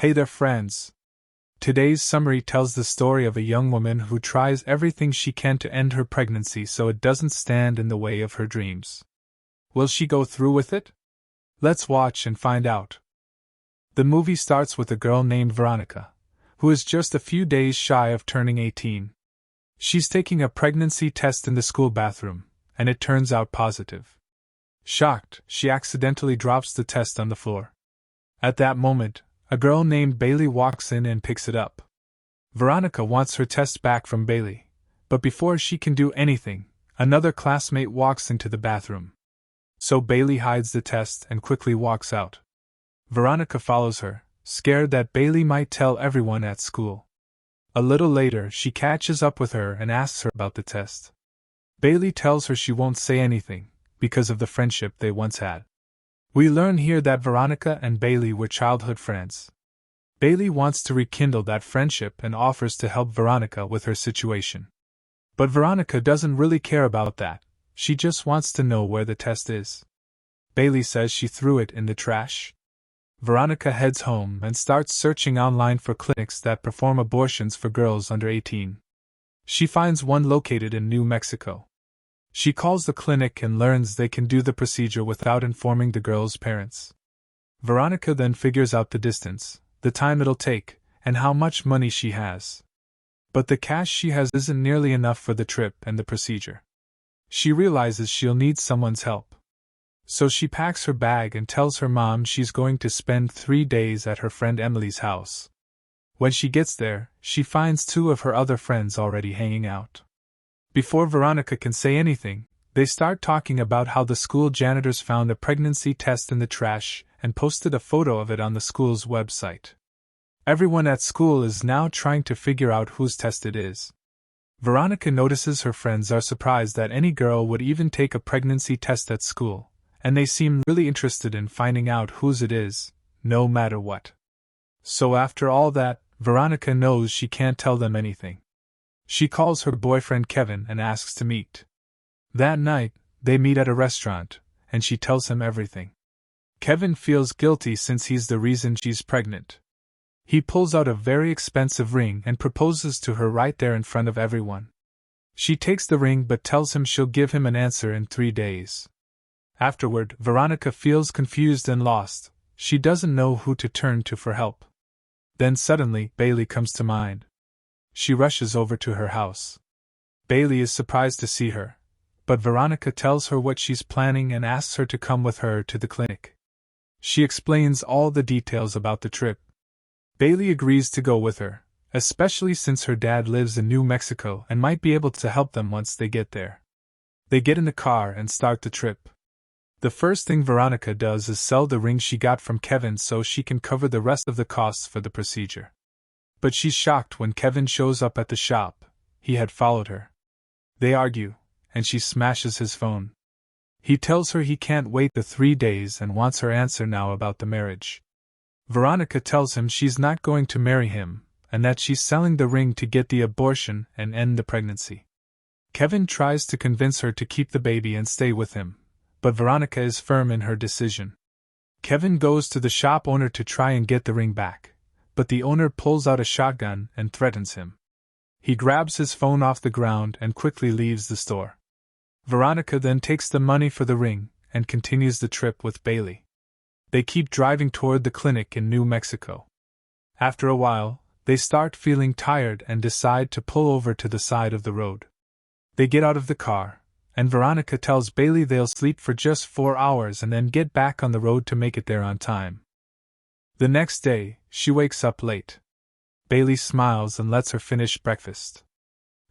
Hey there, friends. Today's summary tells the story of a young woman who tries everything she can to end her pregnancy so it doesn't stand in the way of her dreams. Will she go through with it? Let's watch and find out. The movie starts with a girl named Veronica, who is just a few days shy of turning 18. She's taking a pregnancy test in the school bathroom, and it turns out positive. Shocked, she accidentally drops the test on the floor. At that moment, a girl named Bailey walks in and picks it up. Veronica wants her test back from Bailey, but before she can do anything, another classmate walks into the bathroom. So Bailey hides the test and quickly walks out. Veronica follows her, scared that Bailey might tell everyone at school. A little later, she catches up with her and asks her about the test. Bailey tells her she won't say anything, because of the friendship they once had. We learn here that Veronica and Bailey were childhood friends. Bailey wants to rekindle that friendship and offers to help Veronica with her situation. But Veronica doesn't really care about that, she just wants to know where the test is. Bailey says she threw it in the trash. Veronica heads home and starts searching online for clinics that perform abortions for girls under 18. She finds one located in New Mexico. She calls the clinic and learns they can do the procedure without informing the girl's parents. Veronica then figures out the distance, the time it'll take, and how much money she has. But the cash she has isn't nearly enough for the trip and the procedure. She realizes she'll need someone's help. So she packs her bag and tells her mom she's going to spend 3 days at her friend Emily's house. When she gets there, she finds 2 of her other friends already hanging out. Before Veronica can say anything, they start talking about how the school janitors found a pregnancy test in the trash and posted a photo of it on the school's website. Everyone at school is now trying to figure out whose test it is. Veronica notices her friends are surprised that any girl would even take a pregnancy test at school, and they seem really interested in finding out whose it is, no matter what. So after all that, Veronica knows she can't tell them anything. She calls her boyfriend Kevin and asks to meet. That night, they meet at a restaurant, and she tells him everything. Kevin feels guilty since he's the reason she's pregnant. He pulls out a very expensive ring and proposes to her right there in front of everyone. She takes the ring but tells him she'll give him an answer in 3 days. Afterward, Veronica feels confused and lost. She doesn't know who to turn to for help. Then suddenly, Bailey comes to mind. She rushes over to her house. Bailey is surprised to see her, but Veronica tells her what she's planning and asks her to come with her to the clinic. She explains all the details about the trip. Bailey agrees to go with her, especially since her dad lives in New Mexico and might be able to help them once they get there. They get in the car and start the trip. The first thing Veronica does is sell the ring she got from Kevin so she can cover the rest of the costs for the procedure. But she's shocked when Kevin shows up at the shop. He had followed her. They argue, and she smashes his phone. He tells her he can't wait the 3 days and wants her answer now about the marriage. Veronica tells him she's not going to marry him, and that she's selling the ring to get the abortion and end the pregnancy. Kevin tries to convince her to keep the baby and stay with him, but Veronica is firm in her decision. Kevin goes to the shop owner to try and get the ring back, but the owner pulls out a shotgun and threatens him. He grabs his phone off the ground and quickly leaves the store. Veronica then takes the money for the ring and continues the trip with Bailey. They keep driving toward the clinic in New Mexico. After a while, they start feeling tired and decide to pull over to the side of the road. They get out of the car, and Veronica tells Bailey they'll sleep for just 4 hours and then get back on the road to make it there on time. The next day, she wakes up late. Bailey smiles and lets her finish breakfast.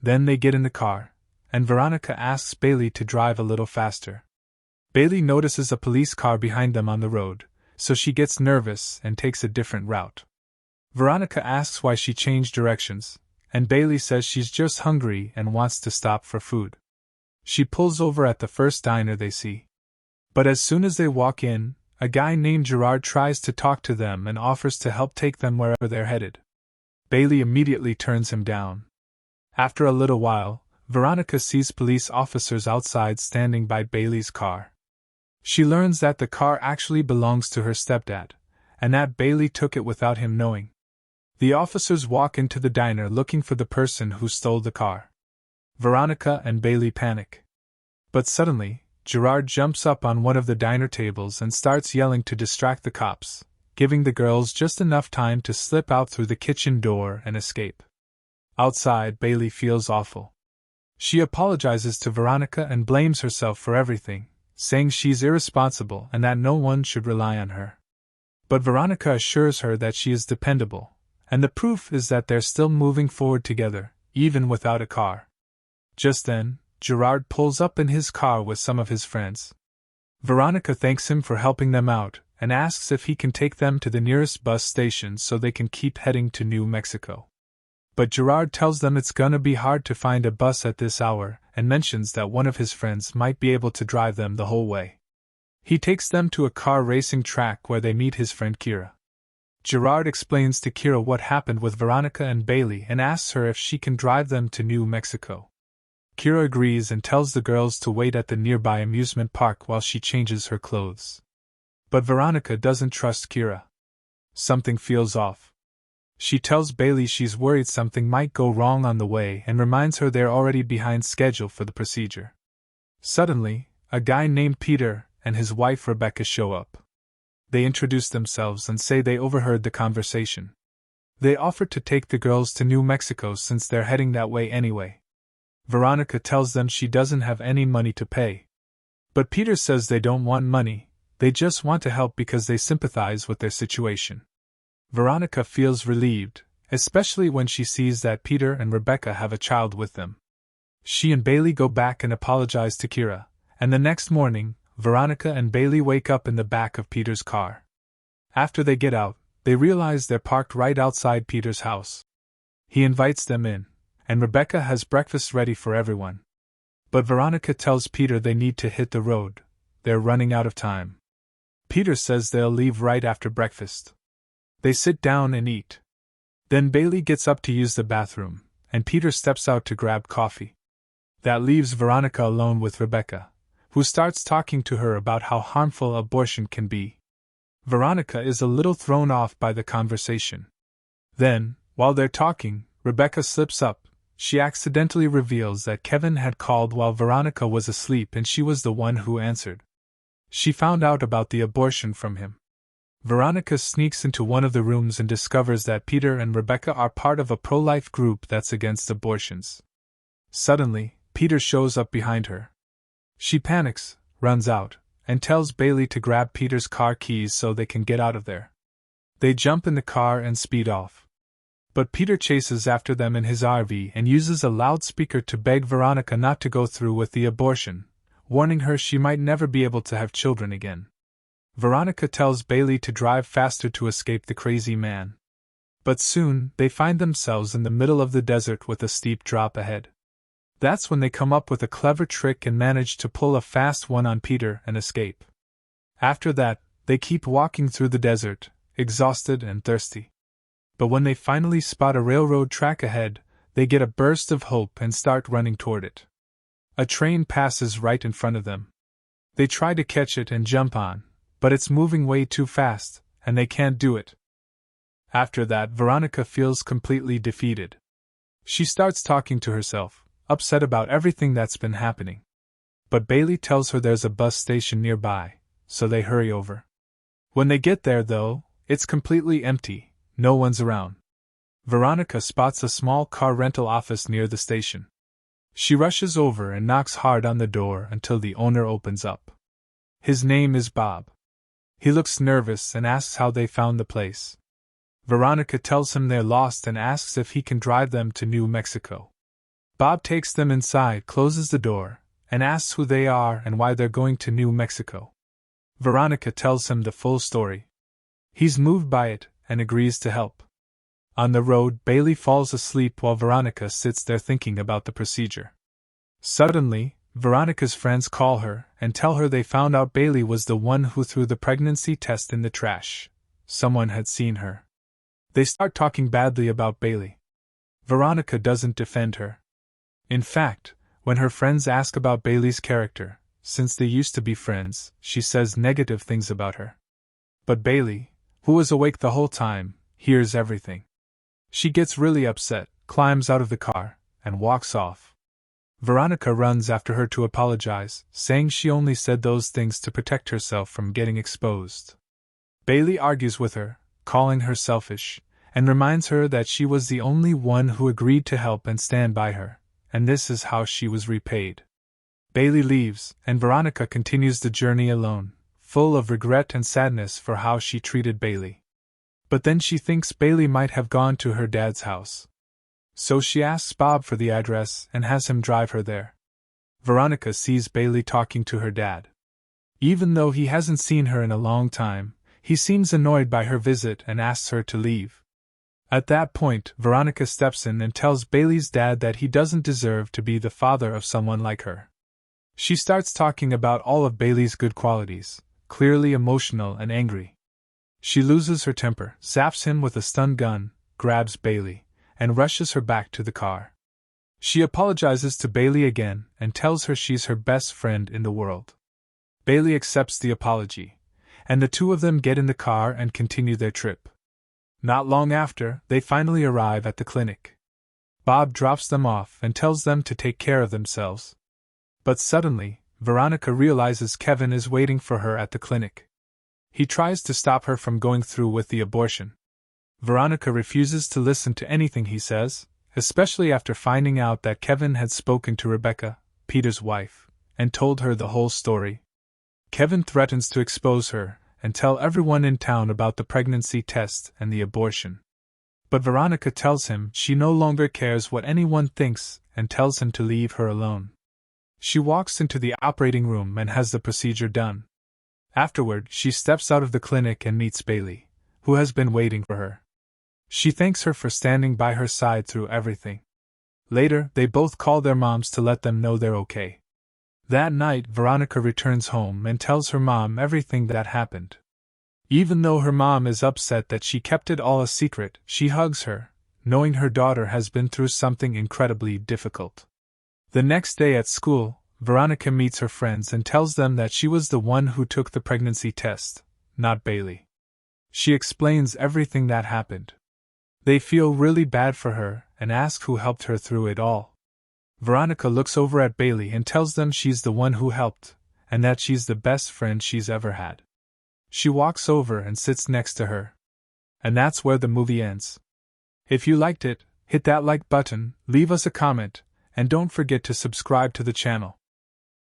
Then they get in the car, and Veronica asks Bailey to drive a little faster. Bailey notices a police car behind them on the road, so she gets nervous and takes a different route. Veronica asks why she changed directions, and Bailey says she's just hungry and wants to stop for food. She pulls over at the first diner they see. But as soon as they walk in, a guy named Gerard tries to talk to them and offers to help take them wherever they're headed. Bailey immediately turns him down. After a little while, Veronica sees police officers outside standing by Bailey's car. She learns that the car actually belongs to her stepdad, and that Bailey took it without him knowing. The officers walk into the diner looking for the person who stole the car. Veronica and Bailey panic. But suddenly, Gerard jumps up on one of the diner tables and starts yelling to distract the cops, giving the girls just enough time to slip out through the kitchen door and escape. Outside, Bailey feels awful. She apologizes to Veronica and blames herself for everything, saying she's irresponsible and that no one should rely on her. But Veronica assures her that she is dependable, and the proof is that they're still moving forward together, even without a car. Just then, Gerard pulls up in his car with some of his friends. Veronica thanks him for helping them out and asks if he can take them to the nearest bus station so they can keep heading to New Mexico. But Gerard tells them it's gonna be hard to find a bus at this hour and mentions that one of his friends might be able to drive them the whole way. He takes them to a car racing track where they meet his friend Kira. Gerard explains to Kira what happened with Veronica and Bailey and asks her if she can drive them to New Mexico. Kira agrees and tells the girls to wait at the nearby amusement park while she changes her clothes. But Veronica doesn't trust Kira. Something feels off. She tells Bailey she's worried something might go wrong on the way and reminds her they're already behind schedule for the procedure. Suddenly, a guy named Peter and his wife Rebecca show up. They introduce themselves and say they overheard the conversation. They offer to take the girls to New Mexico since they're heading that way anyway. Veronica tells them she doesn't have any money to pay. But Peter says they don't want money, they just want to help because they sympathize with their situation. Veronica feels relieved, especially when she sees that Peter and Rebecca have a child with them. She and Bailey go back and apologize to Kira, and the next morning, Veronica and Bailey wake up in the back of Peter's car. After they get out, they realize they're parked right outside Peter's house. He invites them in, and Rebecca has breakfast ready for everyone. But Veronica tells Peter they need to hit the road, they're running out of time. Peter says they'll leave right after breakfast. They sit down and eat. Then Bailey gets up to use the bathroom, and Peter steps out to grab coffee. That leaves Veronica alone with Rebecca, who starts talking to her about how harmful abortion can be. Veronica is a little thrown off by the conversation. Then, while they're talking, Rebecca slips up. She accidentally reveals that Kevin had called while Veronica was asleep and she was the one who answered. She found out about the abortion from him. Veronica sneaks into one of the rooms and discovers that Peter and Rebecca are part of a pro-life group that's against abortions. Suddenly, Peter shows up behind her. She panics, runs out, and tells Bailey to grab Peter's car keys so they can get out of there. They jump in the car and speed off. But Peter chases after them in his RV and uses a loudspeaker to beg Veronica not to go through with the abortion, warning her she might never be able to have children again. Veronica tells Bailey to drive faster to escape the crazy man. But soon, they find themselves in the middle of the desert with a steep drop ahead. That's when they come up with a clever trick and manage to pull a fast one on Peter and escape. After that, they keep walking through the desert, exhausted and thirsty. But when they finally spot a railroad track ahead, they get a burst of hope and start running toward it. A train passes right in front of them. They try to catch it and jump on, but it's moving way too fast, and they can't do it. After that, Veronica feels completely defeated. She starts talking to herself, upset about everything that's been happening. But Bailey tells her there's a bus station nearby, so they hurry over. When they get there, though, it's completely empty, no one's around. Veronica spots a small car rental office near the station. She rushes over and knocks hard on the door until the owner opens up. His name is Bob. He looks nervous and asks how they found the place. Veronica tells him they're lost and asks if he can drive them to New Mexico. Bob takes them inside, closes the door, and asks who they are and why they're going to New Mexico. Veronica tells him the full story. He's moved by it and agrees to help. On the road, Bailey falls asleep while Veronica sits there thinking about the procedure. Suddenly, Veronica's friends call her and tell her they found out Bailey was the one who threw the pregnancy test in the trash. Someone had seen her. They start talking badly about Bailey. Veronica doesn't defend her. In fact, when her friends ask about Bailey's character, since they used to be friends, she says negative things about her. But Bailey, who was awake the whole time, hears everything. She gets really upset, climbs out of the car, and walks off. Veronica runs after her to apologize, saying she only said those things to protect herself from getting exposed. Bailey argues with her, calling her selfish, and reminds her that she was the only one who agreed to help and stand by her, and this is how she was repaid. Bailey leaves, and Veronica continues the journey alone, full of regret and sadness for how she treated Bailey. But then she thinks Bailey might have gone to her dad's house. So she asks Bob for the address and has him drive her there. Veronica sees Bailey talking to her dad. Even though he hasn't seen her in a long time, he seems annoyed by her visit and asks her to leave. At that point, Veronica steps in and tells Bailey's dad that he doesn't deserve to be the father of someone like her. She starts talking about all of Bailey's good qualities, clearly emotional and angry. She loses her temper, zaps him with a stun gun, grabs Bailey, and rushes her back to the car. She apologizes to Bailey again and tells her she's her best friend in the world. Bailey accepts the apology, and the two of them get in the car and continue their trip. Not long after, they finally arrive at the clinic. Bob drops them off and tells them to take care of themselves. But suddenly, Veronica realizes Kevin is waiting for her at the clinic. He tries to stop her from going through with the abortion. Veronica refuses to listen to anything he says, especially after finding out that Kevin had spoken to Rebecca, Peter's wife, and told her the whole story. Kevin threatens to expose her and tell everyone in town about the pregnancy test and the abortion. But Veronica tells him she no longer cares what anyone thinks and tells him to leave her alone. She walks into the operating room and has the procedure done. Afterward, she steps out of the clinic and meets Bailey, who has been waiting for her. She thanks her for standing by her side through everything. Later, they both call their moms to let them know they're okay. That night, Veronica returns home and tells her mom everything that happened. Even though her mom is upset that she kept it all a secret, she hugs her, knowing her daughter has been through something incredibly difficult. The next day at school, Veronica meets her friends and tells them that she was the one who took the pregnancy test, not Bailey. She explains everything that happened. They feel really bad for her and ask who helped her through it all. Veronica looks over at Bailey and tells them she's the one who helped, and that she's the best friend she's ever had. She walks over and sits next to her. And that's where the movie ends. If you liked it, hit that like button, leave us a comment, and don't forget to subscribe to the channel.